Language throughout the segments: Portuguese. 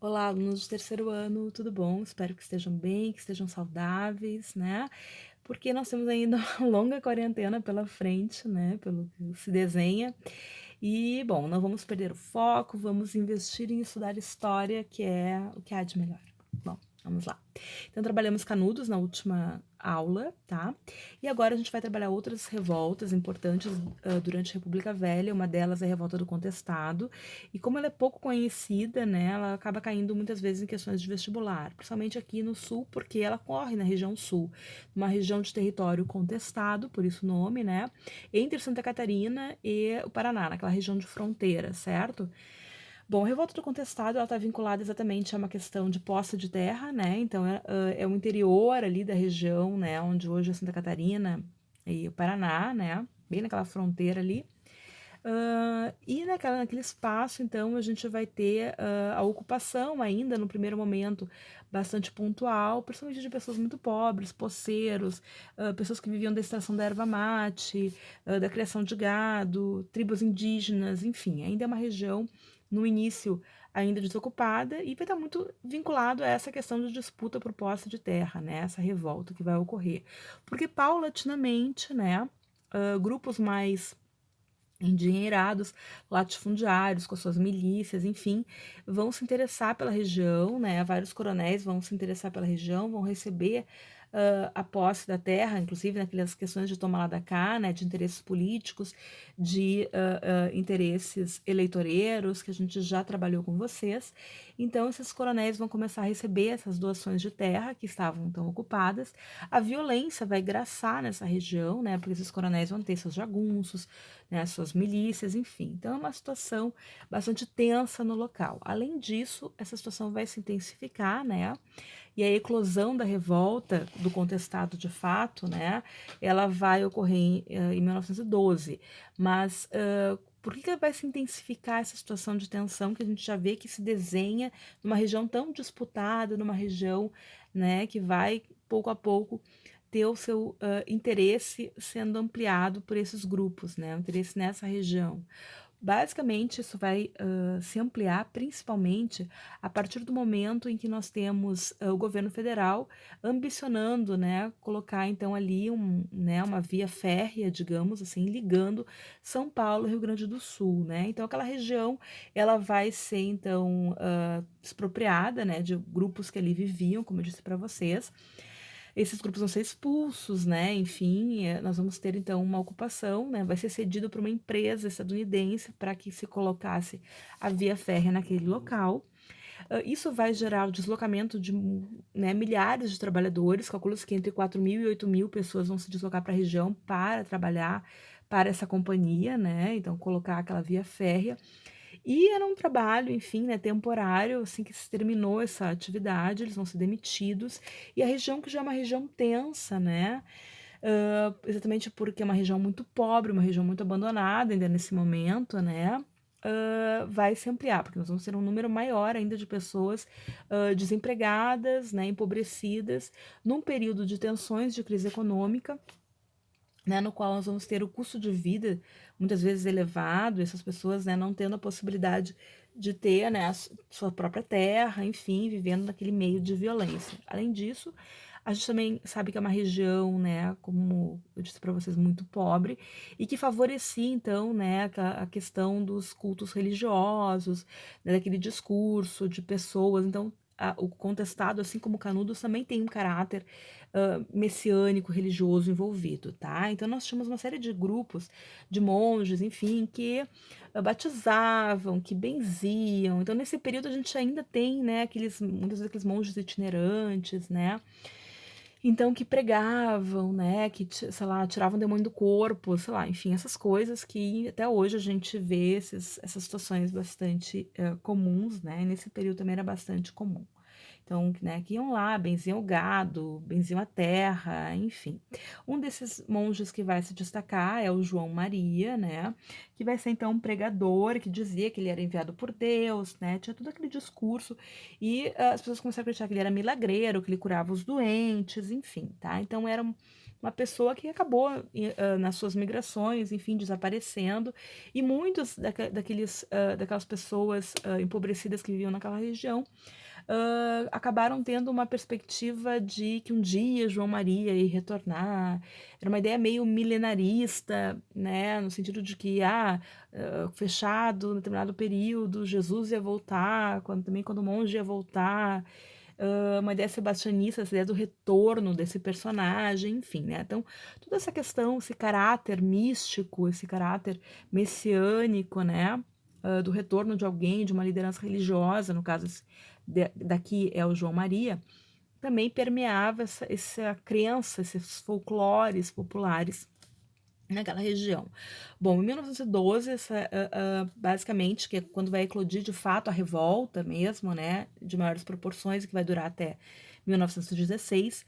Olá, alunos do terceiro ano, tudo bom? Espero que estejam bem, que estejam saudáveis, né? Porque nós temos ainda uma longa quarentena pela frente, né? Pelo que se desenha. E, bom, não vamos perder o foco, vamos investir em estudar história, que é o que há de melhor. Bom, vamos lá. Então, trabalhamos Canudos na última aula, tá? E agora a gente vai trabalhar outras revoltas importantes durante a República Velha. Uma delas é a Revolta do Contestado. E como ela é pouco conhecida, né, ela acaba caindo muitas vezes em questões de vestibular, principalmente aqui no sul, porque ela corre na região sul, uma região de território contestado, por isso o nome, né, entre Santa Catarina e o Paraná, naquela região de fronteira, certo? Bom, a revolta do contestado, ela está vinculada exatamente a uma questão de posse de terra, né, então é o interior ali da região, né, onde hoje é Santa Catarina e o Paraná, né, bem naquela fronteira ali. E naquele espaço, então, a gente vai ter a ocupação ainda, no primeiro momento, bastante pontual, principalmente de pessoas muito pobres, poceiros, pessoas que viviam da extração da erva mate, da criação de gado, tribos indígenas, enfim, ainda é uma região, no início, ainda desocupada, e vai estar muito vinculado a essa questão de disputa por posse de terra, né, essa revolta que vai ocorrer. Porque, paulatinamente, né, grupos mais endinheirados, latifundiários, com as suas milícias, enfim, vão se interessar pela região, né? Vários coronéis vão se interessar pela região, vão receber a posse da terra, inclusive naquelas questões de tomar lá da cá, né? De interesses políticos, de interesses eleitoreiros, que a gente já trabalhou com vocês. Então, esses coronéis vão começar a receber essas doações de terra que estavam então ocupadas. A violência vai graçar nessa região, né? Porque esses coronéis vão ter seus jagunços, né, suas milícias, enfim. Então é uma situação bastante tensa no local. Além disso, essa situação vai se intensificar, né? E a eclosão da revolta do contestado de fato, né? Ela vai ocorrer em 1912. Mas por que vai se intensificar essa situação de tensão que a gente já vê que se desenha numa região tão disputada, numa região, né, que vai pouco a pouco ter o seu interesse sendo ampliado por esses grupos, né? O interesse nessa região. Basicamente, isso vai se ampliar principalmente a partir do momento em que nós temos o governo federal ambicionando, né, colocar então ali né, uma via férrea, digamos assim, ligando São Paulo e Rio Grande do Sul, né? Então aquela região ela vai ser então expropriada, né, de grupos que ali viviam, como eu disse para vocês. Esses grupos vão ser expulsos, né? Enfim, nós vamos ter então uma ocupação, né? Vai ser cedido para uma empresa estadunidense para que se colocasse a via férrea naquele local. Isso vai gerar o deslocamento de, né, milhares de trabalhadores, calcula-se que entre 4.000 e 8.000 pessoas vão se deslocar para a região para trabalhar para essa companhia, né? Então, colocar aquela via férrea. E era um trabalho, enfim, né, temporário, assim que se terminou essa atividade, eles vão ser demitidos. E a região que já é uma região tensa, né? Exatamente porque é uma região muito pobre, uma região muito abandonada ainda nesse momento, né? Vai se ampliar, porque nós vamos ter um número maior ainda de pessoas desempregadas, né, empobrecidas, num período de tensões de crise econômica, né, no qual nós vamos ter o custo de vida muitas vezes elevado, e essas pessoas, né, não tendo a possibilidade de ter, né, a sua própria terra, enfim, vivendo naquele meio de violência. Além disso, a gente também sabe que é uma região, né, como eu disse para vocês, muito pobre e que favorecia, então, né, a questão dos cultos religiosos, né, daquele discurso de pessoas. Então, o contestado, assim como Canudos, também tem um caráter messiânico religioso envolvido, tá? Então nós tínhamos uma série de grupos de monges, enfim, que batizavam, que benziam. Então nesse período a gente ainda tem, né, muitos daqueles monges itinerantes, né? Então que pregavam, né, que, sei lá, tiravam o demônio do corpo, sei lá, enfim, essas coisas que até hoje a gente vê essas situações bastante comuns, né? E nesse período também era bastante comum. Então, né, que iam lá, benziam o gado, benziam a terra, enfim. Um desses monges que vai se destacar é o João Maria, né, que vai ser então um pregador que dizia que ele era enviado por Deus, né, tinha todo aquele discurso e as pessoas começaram a acreditar que ele era milagreiro, que ele curava os doentes, enfim, tá? Então era uma pessoa que acabou nas suas migrações, enfim, desaparecendo, e muitos daquelas pessoas empobrecidas que viviam naquela região acabaram tendo uma perspectiva de que um dia João Maria ia retornar. Era uma ideia meio milenarista, né, no sentido de que, fechado em determinado período, Jesus ia voltar, quando o monge ia voltar, uma ideia sebastianista, essa ideia do retorno desse personagem, enfim, né? Então, toda essa questão, esse caráter místico, esse caráter messiânico, né? Do retorno de alguém, de uma liderança religiosa, no caso daqui é o João Maria, também permeava essa crença, esses folclores populares naquela região. Bom, em 1912, basicamente, que é quando vai eclodir de fato a revolta mesmo, né, de maiores proporções, que vai durar até 1916,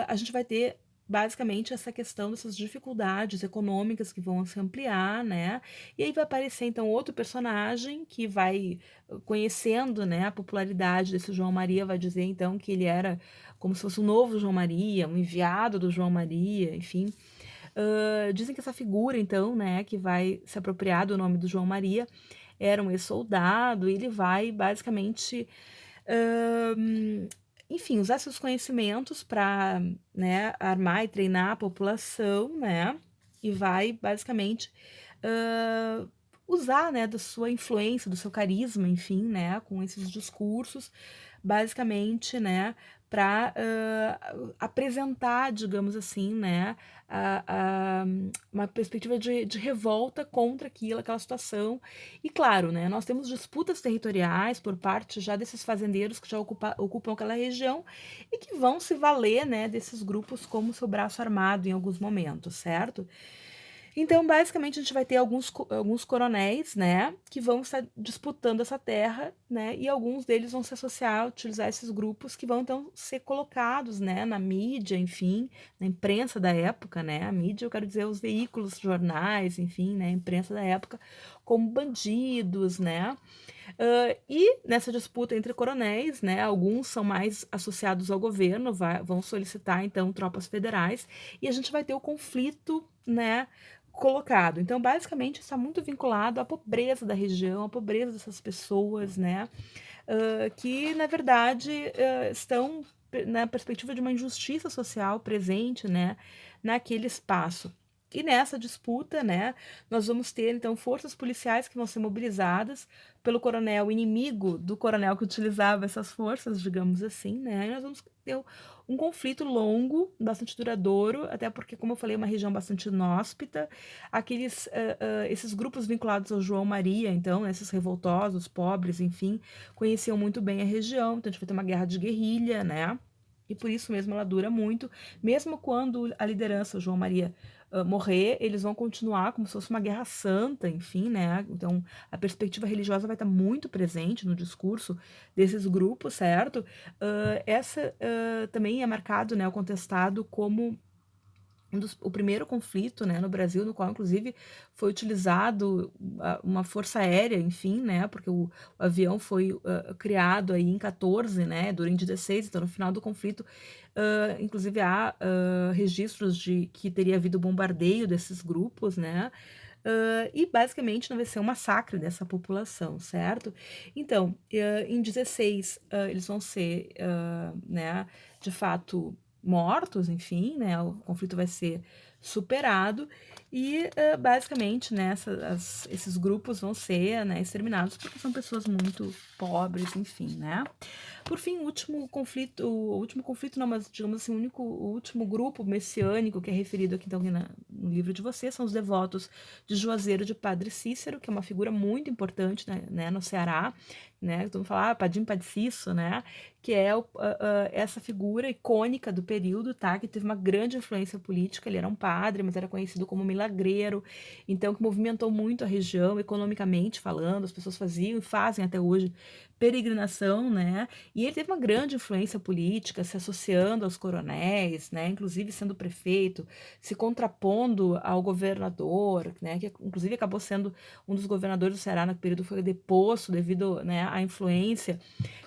a gente vai ter basicamente essa questão dessas dificuldades econômicas que vão se ampliar, né, e aí vai aparecer então outro personagem que vai conhecendo, né, a popularidade desse João Maria, vai dizer então que ele era como se fosse um novo João Maria, um enviado do João Maria, enfim, dizem que essa figura, então, né, que vai se apropriar do nome do João Maria, era um ex-soldado, e ele vai basicamente, hã, enfim, usar seus conhecimentos para, né, armar e treinar a população, né, e vai basicamente, hã, usar, né, da sua influência, do seu carisma, enfim, né, com esses discursos, basicamente, né, para apresentar, digamos assim, né, a, a, uma perspectiva de revolta contra aquela situação. E claro, né, nós temos disputas territoriais por parte já desses fazendeiros que já ocupam aquela região e que vão se valer, né, desses grupos como seu braço armado em alguns momentos, certo? Então, basicamente, a gente vai ter alguns coronéis, né, que vão estar disputando essa terra, né, e alguns deles vão se associar, utilizar esses grupos que vão, então, ser colocados, né, na mídia, enfim, na imprensa da época, né, a mídia, eu quero dizer, os veículos, jornais, enfim, né, a imprensa da época, como bandidos, né, e nessa disputa entre coronéis, né, alguns são mais associados ao governo, vão solicitar, então, tropas federais, e a gente vai ter o conflito, né, colocado. Então, basicamente, está muito vinculado à pobreza da região, à pobreza dessas pessoas, né, que, na verdade, estão na perspectiva de uma injustiça social presente, né, naquele espaço. E nessa disputa, né, nós vamos ter, então, forças policiais que vão ser mobilizadas pelo coronel inimigo do coronel que utilizava essas forças, digamos assim, né, e nós vamos ter um conflito longo, bastante duradouro, até porque, como eu falei, é uma região bastante inóspita, esses grupos vinculados ao João Maria, então, esses revoltosos, pobres, enfim, conheciam muito bem a região, então a gente vai ter uma guerra de guerrilha, né, e por isso mesmo ela dura muito, mesmo quando a liderança, o João Maria, morrer, eles vão continuar como se fosse uma guerra santa, enfim, né? Então, a perspectiva religiosa vai estar muito presente no discurso desses grupos, certo? Essa também é marcado, né, o contestado como o primeiro conflito, né, no Brasil, no qual inclusive foi utilizado uma força aérea, enfim, né, porque o avião foi criado aí em 14, né, durante 16, então no final do conflito, inclusive há registros de que teria havido bombardeio desses grupos, né, e basicamente não vai ser um massacre dessa população, certo? Então, em 16, eles vão ser, né, de fato mortos, enfim, né, o conflito vai ser superado e, basicamente, né, esses grupos vão ser, né, exterminados porque são pessoas muito pobres, enfim, né. Por fim, o último conflito não, mas digamos assim, o último grupo messiânico que é referido aqui então no livro de vocês são os devotos de Juazeiro de Padre Cícero, que é uma figura muito importante, né, no Ceará, né, todo mundo fala, Padim Padre Cícero, né, que é essa figura icônica do período, tá, que teve uma grande influência política, ele era um padre, mas era conhecido como milagreiro, então que movimentou muito a região, economicamente falando, as pessoas faziam e fazem até hoje peregrinação, né, e ele teve uma grande influência política, se associando aos coronéis, né, inclusive sendo prefeito, se contrapondo ao governador, né, que inclusive acabou sendo um dos governadores do Ceará no período, foi deposto devido, né, à influência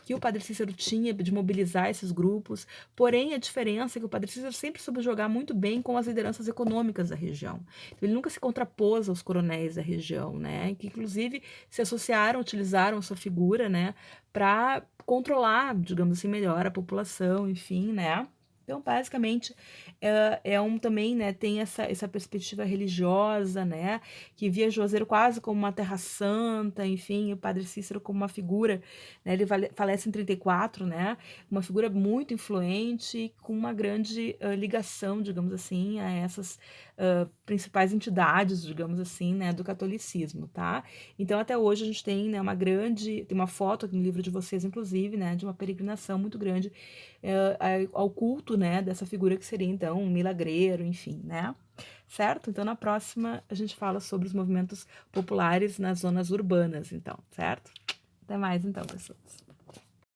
que o Padre Cícero tinha de mobilizar esses grupos, porém a diferença é que o Padre Cícero sempre soube jogar muito bem com as lideranças econômicas da região. Então, ele nunca se contrapôs aos coronéis da região, né, que inclusive se associaram, utilizaram a sua figura, né, para controlar, digamos assim, melhor a população, enfim, né. Então, basicamente, também, né, tem essa perspectiva religiosa, né, que via Juazeiro quase como uma terra santa, enfim, o Padre Cícero como uma figura, né, ele falece em 34, né, uma figura muito influente, com uma grande ligação, digamos assim, a essas principais entidades, digamos assim, né, do catolicismo, tá? Então, até hoje a gente tem, né, tem uma foto aqui no livro de vocês, inclusive, né, de uma peregrinação muito grande ao culto, né, dessa figura que seria, então, um milagreiro, enfim, né? Certo? Então, na próxima, a gente fala sobre os movimentos populares nas zonas urbanas, então, certo? Até mais, então, pessoas.